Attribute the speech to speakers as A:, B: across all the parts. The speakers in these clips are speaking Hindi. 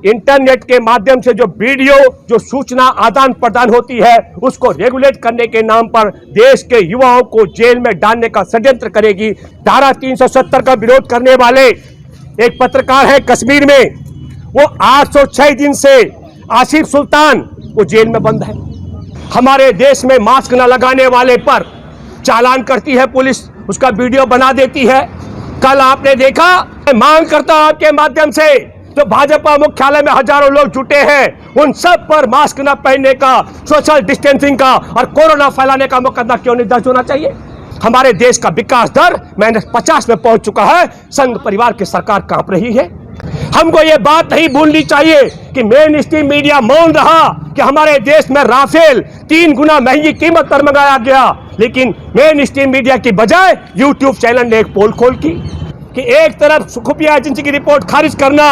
A: इंटरनेट के माध्यम से जो वीडियो जो सूचना आदान प्रदान होती है उसको रेगुलेट करने के नाम पर देश के युवाओं को जेल में डालने का षड्यंत्र करेगी। धारा 370 का विरोध करने वाले एक पत्रकार है कश्मीर में, वो 806 दिन से आसिफ सुल्तान वो जेल में बंद है। हमारे देश में मास्क न लगाने वाले पर चालान करती है पुलिस, उसका वीडियो बना देती है। कल आपने देखा, मैं मांग करता हूं आपके माध्यम से, जो भाजपा मुख्यालय में हजारों लोग जुटे हैं उन सब पर मास्क न पहनने का, सोशल डिस्टेंसिंग का और कोरोना फैलाने का मुकदमा क्यों नहीं दर्ज होना चाहिए? हमारे देश का विकास दर -50 में पहुंच चुका है, संघ परिवार की सरकार कांप रही है। हमको ये बात नहीं भूलनी चाहिए कि मेन स्ट्रीम मीडिया मौन रहा कि हमारे देश में राफेल 3 गुना महंगी कीमत पर मंगाया गया, लेकिन मेन स्ट्रीम मीडिया की बजाय यूट्यूब चैनल ने एक पोल खोल की कि एक तरफ खुफिया एजेंसी की रिपोर्ट खारिज करना,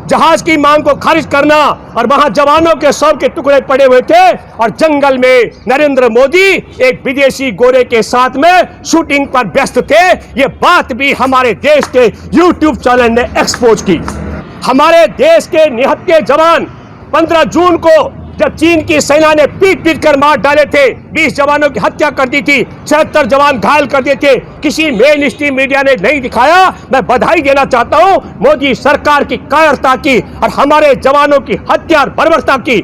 A: जहाज की मांग को खारिज करना और वहां जवानों के शव के टुकड़े पड़े हुए थे, और जंगल में नरेंद्र मोदी एक विदेशी गोरे के साथ में शूटिंग पर व्यस्त थे। ये बात भी हमारे देश के यूट्यूब चैनल ने एक्सपोज की। हमारे देश के निहत्थे जवान 15 जून को जब चीन की सेना ने पीट पीट कर मार डाले थे, 20 जवानों की हत्या कर दी थी, 76 जवान घायल कर दिए थे, किसी मेन स्ट्रीम मीडिया ने नहीं दिखाया। मैं बधाई देना चाहता हूं मोदी सरकार की कायरता की और हमारे जवानों की हत्या और बर्बरता की।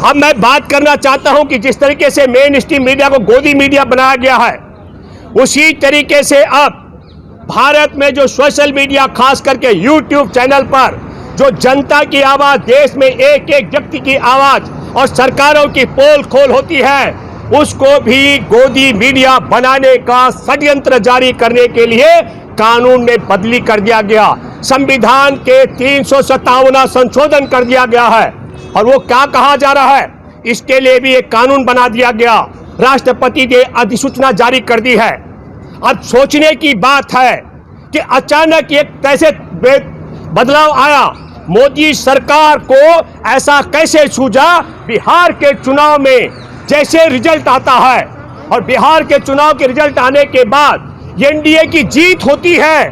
A: अब मैं बात करना चाहता हूं कि जिस तरीके से मेन स्ट्रीम मीडिया को गोदी मीडिया बनाया गया है, उसी तरीके से अब भारत में जो सोशल मीडिया, खास करके यूट्यूब चैनल पर जो जनता की आवाज, देश में एक एक व्यक्ति की आवाज और सरकारों की पोल खोल होती है, उसको भी गोदी मीडिया बनाने का षड्यंत्र जारी करने के लिए कानून में बदली कर दिया गया। संविधान के 357वां संशोधन कर दिया गया है, और वो क्या कहा जा रहा है, इसके लिए भी एक कानून बना दिया गया। राष्ट्रपति ने अधिसूचना जारी कर दी है। अब सोचने की बात है कि अचानक एक कैसे बदलाव आया। मोदी सरकार को ऐसा कैसे सूझा, बिहार के चुनाव में जैसे रिजल्ट आता है और बिहार के चुनाव के रिजल्ट आने के बाद एनडीए की जीत होती है,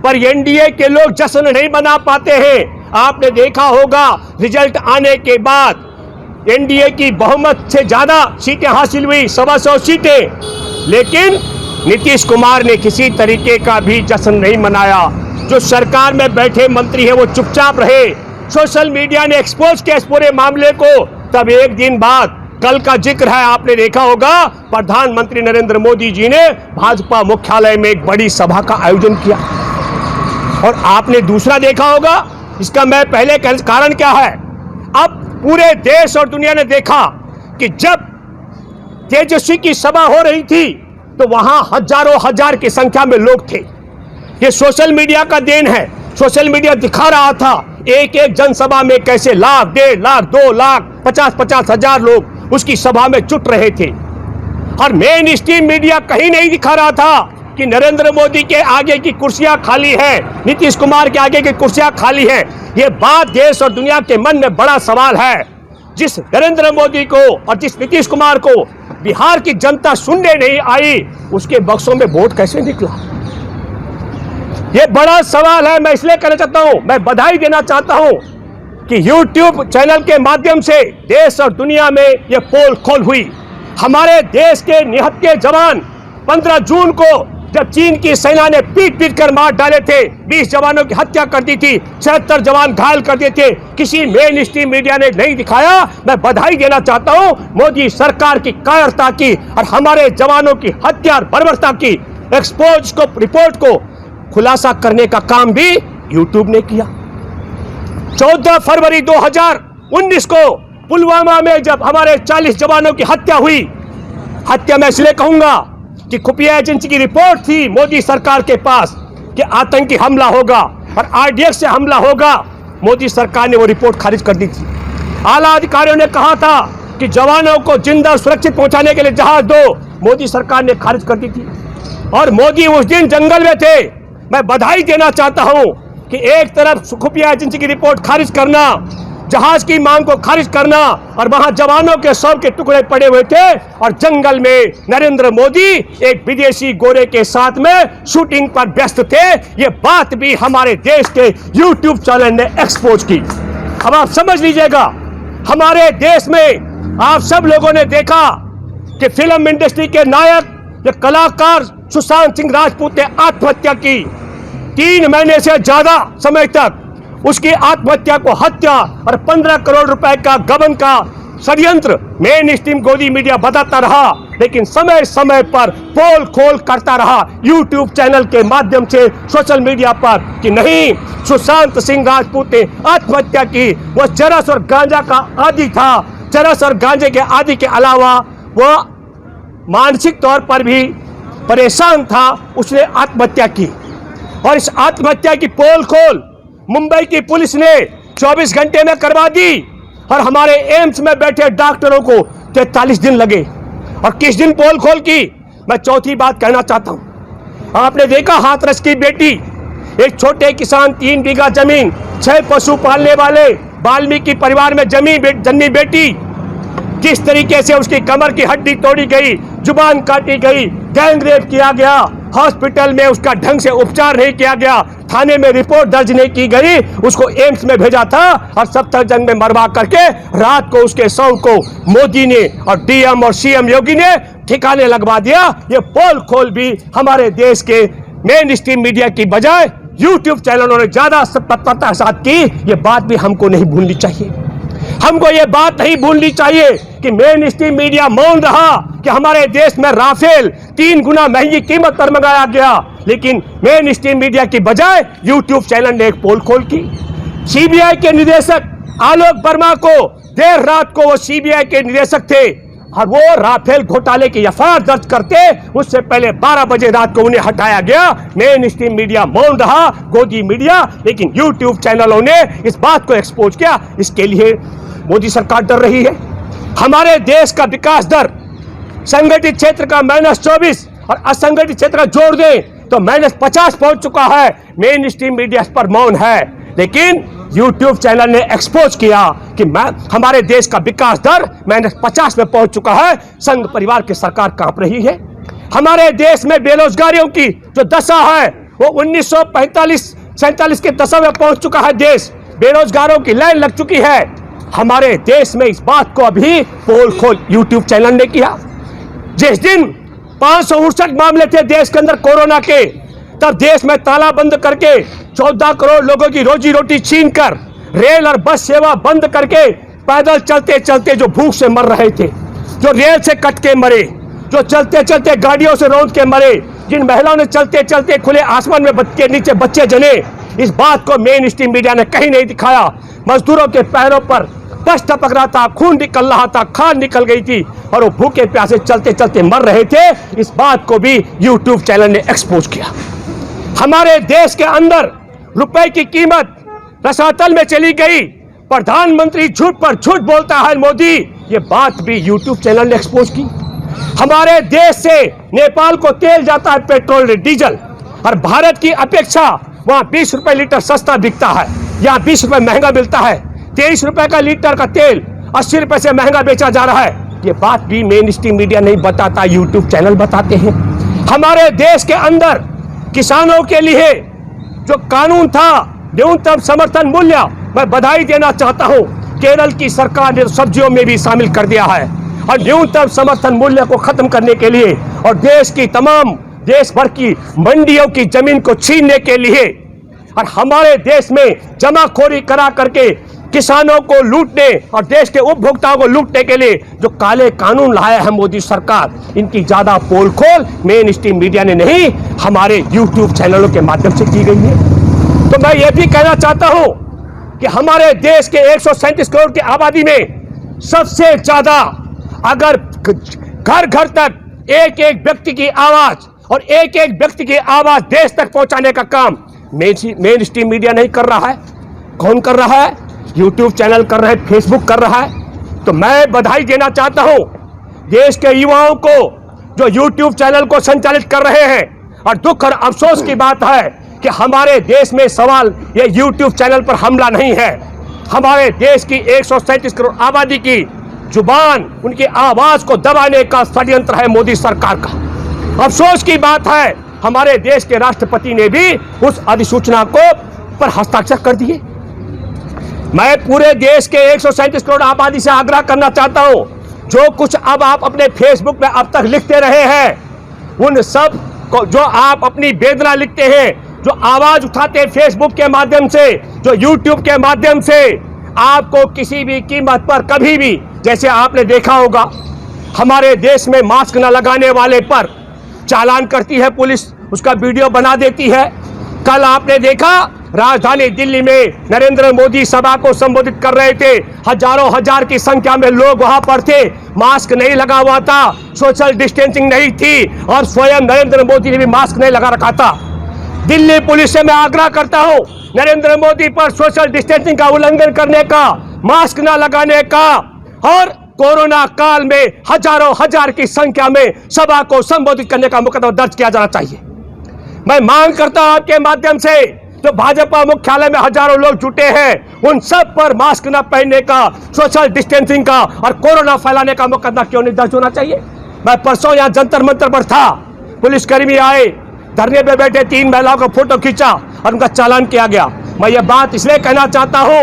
A: पर एनडीए के लोग जश्न नहीं मना पाते हैं। आपने देखा होगा रिजल्ट आने के बाद एनडीए की बहुमत से ज्यादा सीटें हासिल हुई, 125 सीटें, लेकिन नीतीश कुमार ने किसी तरीके का भी जश्न नहीं मनाया। जो सरकार में बैठे मंत्री हैं वो चुपचाप रहे। सोशल मीडिया ने एक्सपोज किया इस पूरे मामले को। तब एक दिन बाद, कल का जिक्र है, आपने देखा होगा प्रधानमंत्री नरेंद्र मोदी जी ने भाजपा मुख्यालय में एक बड़ी सभा का आयोजन किया। और आपने दूसरा देखा होगा, इसका मैं पहले कारण क्या है, अब पूरे देश और दुनिया ने देखा कि जब तेजस्वी की सभा हो रही थी तो वहां हजारों हजार की संख्या में लोग थे। ये सोशल मीडिया का देन है। सोशल मीडिया दिखा रहा था एक एक जनसभा में कैसे लाख, 1.5 लाख, 2 लाख, 50-50 हजार लोग उसकी सभा में जुट रहे थे। और मेन स्ट्रीम मीडिया कहीं नहीं दिखा रहा था कि नरेंद्र मोदी के आगे की कुर्सियां खाली है, नीतीश कुमार के आगे की कुर्सियां खाली है। ये बात देश और दुनिया के मन में बड़ा सवाल है। जिस नरेंद्र मोदी को और जिस नीतीश कुमार को बिहार की जनता सुनने नहीं आई, उसके बक्सों में वोट कैसे निकला, ये बड़ा सवाल है। मैं इसलिए कहना चाहता हूं, मैं बधाई देना चाहता हूं कि YouTube चैनल के माध्यम से देश और दुनिया में ये पोल खोल हुई। हमारे देश के निहत्थे जवान 15 जून को जब चीन की सेना ने पीट पीट कर मार डाले थे, 20 जवानों की हत्या कर दी थी, 76 जवान घायल कर दिए थे, किसी मेन स्ट्रीम मीडिया ने नहीं दिखाया। मैं बधाई देना चाहता हूं मोदी सरकार की कायरता की और हमारे जवानों की हत्या और बर्बरता की। एक्सपोज को, रिपोर्ट को खुलासा करने का काम भी यूट्यूब ने किया। 14 फरवरी 2019 को पुलवामा में जब हमारे 40 जवानों की हत्या हुई, हत्या मैं इसलिए कहूंगा कि खुफिया एजेंसी की रिपोर्ट थी मोदी सरकार के पास कि आतंकी हमला होगा और आरडीएक्स से हमला होगा। मोदी सरकार ने वो रिपोर्ट खारिज कर दी थी। आला अधिकारियों ने कहा था कि जवानों को जिंदा सुरक्षित पहुंचाने के लिए जहाज दो, मोदी सरकार ने खारिज कर दी थी। और मोदी उस दिन जंगल में थे। मैं बधाई देना चाहता हूं कि एक तरफ खुफिया एजेंसी की रिपोर्ट खारिज करना, जहाज की मांग को खारिज करना, और वहां जवानों के शव के टुकड़े पड़े हुए थे, और जंगल में नरेंद्र मोदी एक विदेशी गोरे के साथ में शूटिंग पर व्यस्त थे। ये बात भी हमारे देश के यूट्यूब चैनल ने एक्सपोज की। अब आप समझ लीजिएगा, हमारे देश में आप सब लोगों ने देखा कि फिल्म इंडस्ट्री के नायक ये कलाकार सुशांत सिंह राजपूत ने आत्महत्या की। 3 महीने से ज्यादा समय तक उसकी आत्महत्या को हत्या और 15 करोड़ रुपए का गबन का षड्यंत्र मेन स्ट्रीम गोदी मीडिया बताता रहा, लेकिन समय समय पर पोल खोल करता रहा यूट्यूब चैनल के माध्यम से, सोशल मीडिया पर, कि नहीं, सुशांत सिंह राजपूत ने आत्महत्या की। वो चरस और गांजा का आदी था। चरस और गांजे के आदी के अलावा वो मानसिक तौर पर भी परेशान था, उसने आत्महत्या की। और इस आत्महत्या की पोल खोल मुंबई की पुलिस ने 24 घंटे में करवा दी और हमारे एम्स में बैठे डॉक्टरों को 43 दिन लगे। और किस दिन पोल खोल की? मैं चौथी बात कहना चाहता हूं। आपने देखा हाथरस की बेटी, एक छोटे किसान, 3 बीघा जमीन, 6 पशु पालने वाले वाल्मीकि परिवार में जन्मी बेटी, किस तरीके से उसकी कमर की हड्डी तोड़ी गई, जुबान काटी गई, गैंग रेप किया गया, हॉस्पिटल में उसका ढंग से उपचार नहीं किया गया, थाने में रिपोर्ट दर्ज नहीं की गई, उसको एम्स में भेजा था और सफदरजंग में मरवा करके रात को उसके शव को मोदी ने और डीएम और सीएम योगी ने ठिकाने लगवा दिया। ये पोल खोल भी हमारे देश के मेन स्ट्रीम मीडिया की बजाय यूट्यूब चैनलों ने ज्यादा तत्परता के साथ की। ये बात भी हमको नहीं भूलनी चाहिए। हमको ये बात नहीं भूलनी चाहिए कि मेन स्ट्रीम मीडिया मौन रहा कि हमारे देश में राफेल 3 गुना महंगी कीमत पर मंगाया गया, लेकिन मेन स्ट्रीम मीडिया की बजाय यूट्यूब चैनल ने एक पोल खोल की। सीबीआई के निदेशक आलोक वर्मा को, देर रात को वो सीबीआई के निदेशक थे और वो राफेल घोटाले की एफआईआर दर्ज करते, उससे पहले 12 बजे रात को उन्हें हटाया गया। मेन स्ट्रीम मीडिया मौन रहा, गोदी मीडिया, लेकिन यूट्यूब चैनलों ने इस बात को एक्सपोज किया। इसके लिए मोदी सरकार डर रही है। हमारे देश का विकास दर संगठित क्षेत्र का -24 और असंगठित क्षेत्र का जोड़ दें तो -50 पहुंच चुका है। मेन स्ट्रीम मीडिया इस पर मौन है, लेकिन यूट्यूब चैनल ने एक्सपोज किया कि हमारे देश का विकास दर -50 में पहुंच चुका है। संघ परिवार की सरकार कांप रही है। हमारे देश में बेरोजगारियों की जो दशा है वो 1945-47 के दशा में पहुंच चुका है। देश बेरोजगारों की लाइन लग चुकी है। हमारे देश में इस बात को अभी पोल खोल यूट्यूब चैनल ने किया। जिस दिन 569 मामले थे देश के अंदर कोरोना के, तब देश में ताला बंद करके 14 करोड़ लोगों की रोजी रोटी छीनकर, रेल और बस सेवा बंद करके, पैदल चलते चलते जो भूख से मर रहे थे, जो रेल से कट के मरे, जो चलते चलते गाड़ियों से रौंद के मरे, जिन महिलाओं ने चलते चलते खुले आसमान में के नीचे बच्चे जने, इस बात को मेन स्ट्रीम मीडिया ने कहीं नहीं दिखाया। मजदूरों के पैरों पर बस टपक रहा था, खून निकल रहा था, खान निकल गई थी और वो भूखे प्यासे चलते चलते मर रहे थे। इस बात को भी यूट्यूब चैनल ने एक्सपोज किया। हमारे देश के अंदर रुपए की कीमत रसातल में चली गई। प्रधानमंत्री झूठ पर झूठ बोलता है मोदी, ये बात भी यूट्यूब चैनल ने एक्सपोज की। हमारे देश से नेपाल को तेल जाता है, पेट्रोल डीजल, और भारत की अपेक्षा वहां 20 रुपए लीटर सस्ता बिकता है, यहाँ 20 रुपए महंगा मिलता है। 23 रुपए का लीटर का तेल 80 रुपए से महंगा बेचा जा रहा है। ये बात भी मेन स्ट्रीम मीडिया नहीं बताता, यूट्यूब चैनल बताते हैं। हमारे देश के अंदर किसानों के लिए जो कानून था न्यूनतम समर्थन मूल्य, मैं बधाई देना चाहता हूं, केरल की सरकार ने सब्जियों में भी शामिल कर दिया है। और न्यूनतम समर्थन मूल्य को खत्म करने के लिए और देश भर की मंडियों की जमीन को छीनने के लिए और हमारे देश में जमाखोरी करा करके किसानों को लूटने और देश के उपभोक्ताओं को लूटने के लिए जो काले कानून लाया है मोदी सरकार, इनकी ज्यादा पोल खोल मेन स्ट्रीम मीडिया ने नहीं, हमारे यूट्यूब चैनलों के माध्यम से की गई है। तो मैं ये भी कहना चाहता हूं कि हमारे देश के 137 करोड़ की आबादी में सबसे ज्यादा अगर घर घर तक एक एक व्यक्ति की आवाज और एक एक व्यक्ति की आवाज देश तक पहुंचाने का काम मेन स्ट्रीम मीडिया नहीं कर रहा है। कौन कर रहा है? यूट्यूब चैनल कर रहे हैं, फेसबुक कर रहा है। तो मैं बधाई देना चाहता हूं देश के युवाओं को जो यूट्यूब चैनल को संचालित कर रहे हैं। और दुख और अफसोस की बात है कि हमारे देश में सवाल ये यूट्यूब चैनल पर हमला नहीं है, हमारे देश की 137 करोड़ आबादी की जुबान, उनकी आवाज को दबाने का षड्यंत्र है मोदी सरकार का। अफसोस की बात है हमारे देश के राष्ट्रपति ने भी उस अधिसूचना को पर हस्ताक्षर कर दिए। मैं पूरे देश के 137 करोड़ आबादी से आग्रह करना चाहता हूं, जो कुछ अब आप अपने फेसबुक में अब तक लिखते रहे हैं, उन सब को जो आप अपनी वेदना लिखते हैं, जो आवाज उठाते हैं फेसबुक के माध्यम से, जो यूट्यूब के माध्यम से, आपको किसी भी कीमत पर कभी भी, जैसे आपने देखा होगा हमारे देश में मास्क न लगाने वाले पर चालान करती है पुलिस, उसका वीडियो बना देती है। कल आपने देखा राजधानी दिल्ली में नरेंद्र मोदी सभा को संबोधित कर रहे थे, हजारों हजार की संख्या में लोग वहां पर थे, मास्क नहीं लगा हुआ था, सोशल डिस्टेंसिंग नहीं थी और स्वयं नरेंद्र मोदी ने भी मास्क नहीं लगा रखा था। दिल्ली पुलिस से मैं आग्रह करता हूं, नरेंद्र मोदी पर सोशल डिस्टेंसिंग का उल्लंघन करने का, मास्क न लगाने का और कोरोना काल में हजारों हजार की संख्या में सभा को संबोधित करने का मुकदमा दर्ज किया जाना चाहिए। मैं मांग करता हूं आपके माध्यम से, जो भाजपा मुख्यालय में हजारों लोग जुटे हैं, उन सब पर मास्क न पहनने का, सोशल डिस्टेंसिंग का और कोरोना फैलाने का मुकदमा क्यों नहीं दर्ज होना चाहिए। मैं परसों यहां जंतर मंतर पर था, पुलिसकर्मी आए, धरने पे बैठे 3 महिलाओं का फोटो खींचा और उनका चालान किया गया। मैं ये बात इसलिए कहना चाहता हूं,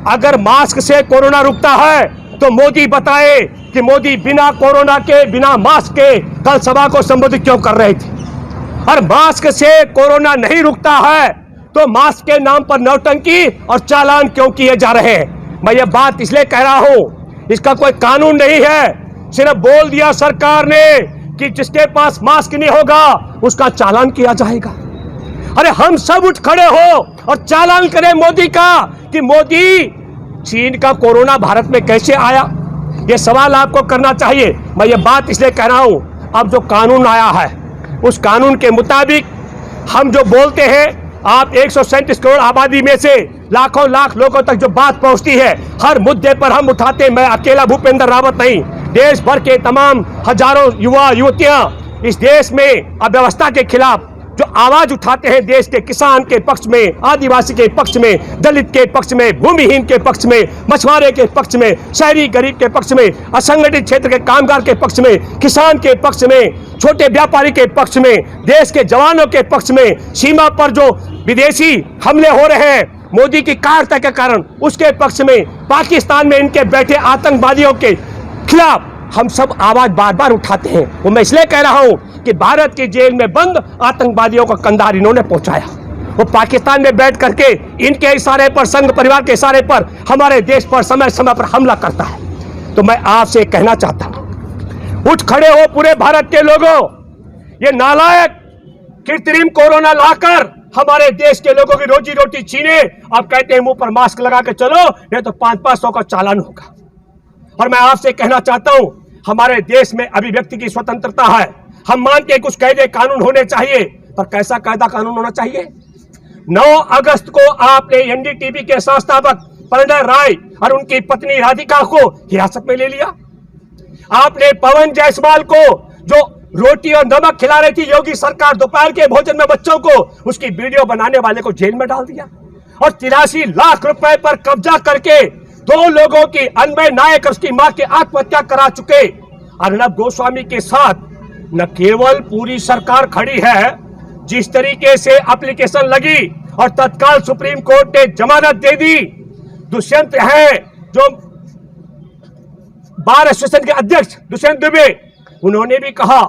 A: अगर मास्क से कोरोना रुकता है तो मोदी बताए कि मोदी बिना कोरोना के, बिना मास्क के कल सभा को संबोधित क्यों कर रहे थे। और मास्क से कोरोना नहीं रुकता है तो मास्क के नाम पर नौटंकी और चालान क्यों किए जा रहे हैं। मैं ये बात इसलिए कह रहा हूं, इसका कोई कानून नहीं है, सिर्फ बोल दिया सरकार ने कि जिसके पास मास्क नहीं होगा उसका चालान किया जाएगा। अरे हम सब उठ खड़े हो और चालान करें मोदी का कि मोदी, चीन का कोरोना भारत में कैसे आया, ये सवाल आपको करना चाहिए। मैं ये बात इसलिए कह रहा हूं, अब जो कानून आया है उस कानून के मुताबिक हम जो बोलते हैं, आप 137 करोड़ आबादी में से लाखों लाख लोगों तक जो बात पहुंचती है, हर मुद्दे पर हम उठाते हैं। मैं अकेला भूपेंद्र रावत नहीं, देश भर के तमाम हजारों युवा युवतियां इस देश में अव्यवस्था के खिलाफ जो आवाज उठाते हैं, देश के किसान के पक्ष में, आदिवासी के पक्ष में, दलित के पक्ष में, भूमिहीन के पक्ष में, मछुआरे के पक्ष में, शहरी गरीब के पक्ष में, असंगठित क्षेत्र के कामगार के पक्ष में, किसान के पक्ष में, छोटे व्यापारी के पक्ष में, देश के जवानों के पक्ष में, सीमा पर जो विदेशी हमले हो रहे हैं मोदी की कायरता के कारण उसके पक्ष में, पाकिस्तान में इनके बैठे आतंकवादियों के खिलाफ हम सब आवाज बार बार उठाते हैं। वो मैं इसलिए कह रहा हूं कि भारत की जेल में बंद आतंकवादियों का कंधार इन्होंने पहुंचाया। वो पाकिस्तान में बैठ करके इनके इशारे पर, संघ परिवार के इशारे पर हमारे देश पर समय समय पर हमला करता है। तो मैं आपसे कहना चाहता हूं, उठ खड़े हो पूरे भारत के लोगों, ये नालायक कृत्रिम कोरोना लाकर हमारे देश के लोगों की रोजी रोटी छीने। आप कहते हैं मुंह पर मास्क लगा के चलो, नहीं तो 500-500 का चालान होगा। और मैं आपसे कहना चाहता हूं, हमारे देश में अभिव्यक्ति की स्वतंत्रता है, हम मानते हैं कुछ कायदे कानून होने चाहिए, पर कैसा कायदा कानून होना चाहिए। 9 अगस्त को आपने एनडीटीवी के संस्थापक परिणय राय और उनकी पत्नी राधिका को हिरासत में ले लिया। आपने पवन जायसवाल को, जो रोटी और नमक खिला रही थी योगी सरकार दोपहर के भोजन में बच्चों को, उसकी वीडियो बनाने वाले को जेल में डाल दिया। और 83 लाख रुपए पर कब्जा करके 2 लोगों की, अनवय नायक उसकी मां की आत्महत्या करा चुके अर्नब गोस्वामी के साथ न केवल पूरी सरकार खड़ी है, जिस तरीके से एप्लीकेशन लगी और तत्काल सुप्रीम कोर्ट ने जमानत दे दी। दुष्यंत है जो बार एसोसिएशन के अध्यक्ष दुष्यंत दुबे, उन्होंने भी कहा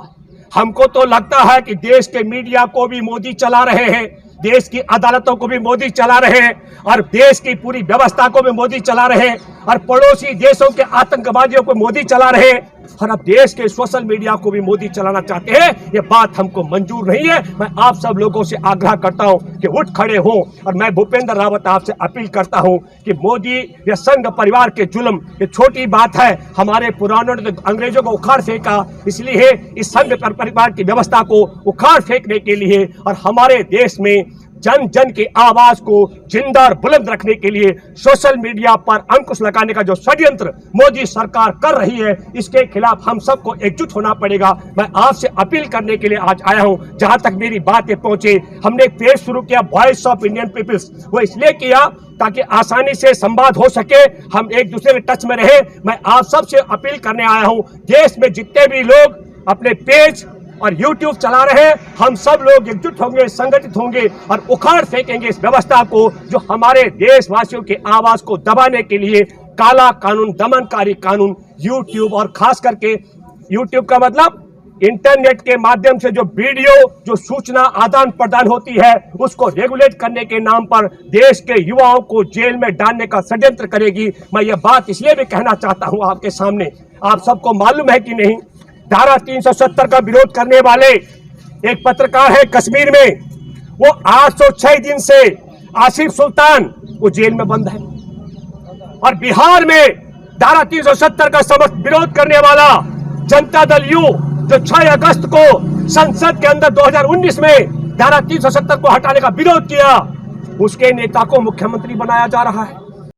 A: हमको तो लगता है कि देश के मीडिया को भी मोदी चला रहे हैं, देश की अदालतों को भी मोदी चला रहे हैं और देश की पूरी व्यवस्था को भी मोदी चला रहे हैं और पड़ोसी देशों के आतंकवादियों को मोदी चला रहे हैं और अब देश के सोशल मीडिया को भी मोदी चलाना चाहते हैं। ये बात हमको मंजूर नहीं है। मैं आप सब लोगों से आग्रह करता हूं कि उठ खड़े हो और मैं भूपेंद्र रावत आपसे अपील करता हूं कि मोदी, ये संघ परिवार के जुल्म, ये छोटी बात है। हमारे पुरानों ने तो अंग्रेजों को उखाड़ फेंका, इसलिए इस संघ परिवार की व्यवस्था को उखाड़ फेंकने के लिए और हमारे देश में जन जन की आवाज को जिंदा और बुलंद रखने के लिए सोशल मीडिया पर अंकुश लगाने का जो षड्यंत्र मोदी सरकार कर रही है, इसके खिलाफ हम सबको एकजुट होना पड़ेगा। मैं आपसे अपील करने के लिए आज आया हूं। जहां तक मेरी बातें पहुंचे, हमने एक पेज शुरू किया वॉइस ऑफ इंडियन पीपल्स, वो इसलिए किया ताकि आसानी से संवाद हो सके, हम एक दूसरे के टच में रहे। मैं आप सबसे अपील करने आया हूं, देश में जितने भी लोग अपने पेज और YouTube चला रहे हैं, हम सब लोग एकजुट होंगे, संगठित होंगे और उखाड़ फेंकेंगे इस व्यवस्था को जो हमारे देशवासियों के आवाज को दबाने के लिए काला कानून, दमनकारी कानून YouTube और खास करके YouTube का मतलब इंटरनेट के माध्यम से जो वीडियो, जो सूचना आदान प्रदान होती है, उसको रेगुलेट करने के नाम पर देश के युवाओं को जेल में डालने का षड्यंत्र करेगी। मैं ये बात इसलिए भी कहना चाहता हूं आपके सामने, आप सबको मालूम है कि नहीं, धारा 370 का विरोध करने वाले एक पत्रकार है कश्मीर में, वो 806 दिन से आसिफ सुल्तान वो जेल में बंद है। और बिहार में धारा 370 का समस्त विरोध करने वाला जनता दल यू जो 6 अगस्त को संसद के अंदर 2019 में धारा 370 को हटाने का विरोध किया, उसके नेता को मुख्यमंत्री बनाया जा रहा है।